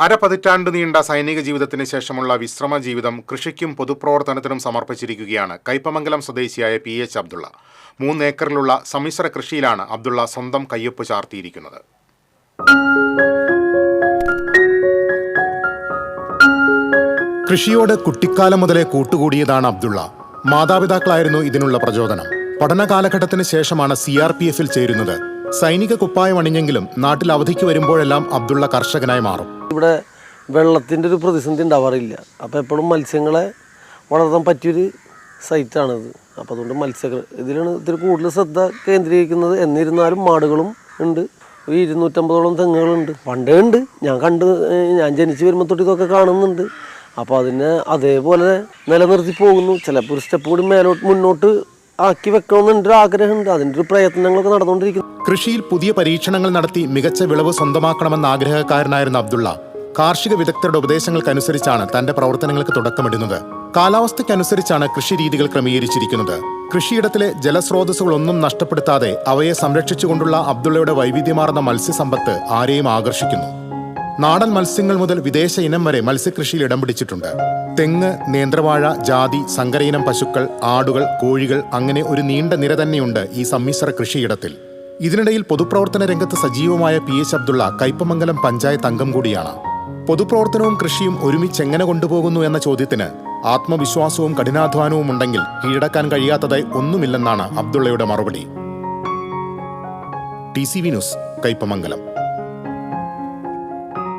അരപതിറ്റാണ്ട് നീണ്ട സൈനിക ജീവിതത്തിന് ശേഷമുള്ള വിശ്രമ ജീവിതം കൃഷിക്കും പൊതുപ്രവർത്തനത്തിനും സമർപ്പിച്ചിരിക്കുകയാണ് കയ്പമംഗലം സ്വദേശിയായ PH അബ്ദുള്ള. 3 ഏക്കറിലുള്ള സമ്മിശ്ര കൃഷിയിലാണ് അബ്ദുള്ള സ്വന്തം കയ്യൊപ്പ് ചാർത്തിയിരിക്കുന്നത്. കൃഷിയോട് കുട്ടിക്കാലം മുതലേ കൂട്ടുകൂടിയതാണ് അബ്ദുള്ള. മാതാപിതാക്കളായിരുന്നു ഇതിനുള്ള പ്രചോദനം. പഠന കാലഘട്ടത്തിന് ശേഷമാണ് CRPF-ൽ ചേരുന്നത്. സൈനിക കുപ്പായം അണിഞ്ഞെങ്കിലും നാട്ടിൽ അവധിക്ക് വരുമ്പോഴെല്ലാം അബ്ദുള്ള കർഷകനായി മാറും. ഇവിടെ വെള്ളത്തിൻ്റെ ഒരു പ്രതിസന്ധി ഉണ്ടാവാറില്ല. അപ്പോൾ എപ്പോഴും മത്സ്യങ്ങളെ വളർത്താൻ പറ്റിയൊരു സൈറ്റാണിത്. അപ്പോൾ അതുകൊണ്ട് ഇതിലാണ് ഇത്തിരി കൂടുതൽ ശ്രദ്ധ കേന്ദ്രീകരിക്കുന്നത്. എന്നിരുന്നാലും മാടുകളും ഉണ്ട്. 250ഓളം തെങ്ങുകളുണ്ട്. പണ്ടേ ഉണ്ട്. ഞാൻ ജനിച്ച് വരുമ്പോൾ തൊട്ട് ഇതൊക്കെ കാണുന്നുണ്ട്. അപ്പോൾ അതിനെ അതേപോലെ നിലനിർത്തി പോകുന്നു. ചിലപ്പോൾ ഒരു സ്റ്റെപ്പ് കൂടി മുന്നോട്ട് ആക്കി വെക്കണമെന്ന് ഒരു ആഗ്രഹമുണ്ട്. അതിൻ്റെ ഒരു പ്രയത്നങ്ങളൊക്കെ നടന്നുകൊണ്ടിരിക്കുന്നു. കൃഷിയിൽ പുതിയ പരീക്ഷണങ്ങൾ നടത്തി മികച്ച വിളവ് സ്വന്തമാക്കണമെന്ന ആഗ്രഹക്കാരനായിരുന്ന അബ്ദുള്ള കാർഷിക വിദഗ്ധരുടെ ഉപദേശങ്ങൾക്കനുസരിച്ചാണ് തന്റെ പ്രവർത്തനങ്ങൾക്ക് തുടക്കമിടുന്നത്. കാലാവസ്ഥയ്ക്കനുസരിച്ചാണ് കൃഷി രീതികൾ ക്രമീകരിച്ചിരിക്കുന്നത്. കൃഷിയിടത്തിലെ ജലസ്രോതസ്സുകളൊന്നും നഷ്ടപ്പെടുത്താതെ അവയെ സംരക്ഷിച്ചുകൊണ്ടുള്ള അബ്ദുള്ളയുടെ വൈവിധ്യമാർന്ന മത്സ്യസമ്പത്ത് ആരെയും ആകർഷിക്കുന്നു. നാടൻ മത്സ്യങ്ങൾ മുതൽ വിദേശ ഇനം വരെ മത്സ്യകൃഷിയിൽ ഇടം പിടിച്ചിട്ടുണ്ട്. തെങ്ങ്, നേന്ത്രവാഴ, ജാതി, സങ്കരയിനം പശുക്കൾ, ആടുകൾ, കോഴികൾ, അങ്ങനെ ഒരു നീണ്ട നിര തന്നെയുണ്ട് ഈ സമ്മിശ്ര കൃഷിയിടത്തിൽ. ഇതിനിടയിൽ പൊതുപ്രവർത്തന രംഗത്ത് സജീവമായ PH അബ്ദുള്ള കയ്പമംഗലം പഞ്ചായത്ത് അംഗം കൂടിയാണ്. പൊതുപ്രവർത്തനവും കൃഷിയും ഒരുമിച്ച് എങ്ങനെ കൊണ്ടുപോകുന്നു എന്ന ചോദ്യത്തിന് ആത്മവിശ്വാസവും കഠിനാധ്വാനവും ഉണ്ടെങ്കിൽ കീഴടക്കാൻ കഴിയാത്തതായി ഒന്നുമില്ലെന്നാണ് അബ്ദുള്ളയുടെ മറുപടി. TCV news, Kaipamangalam.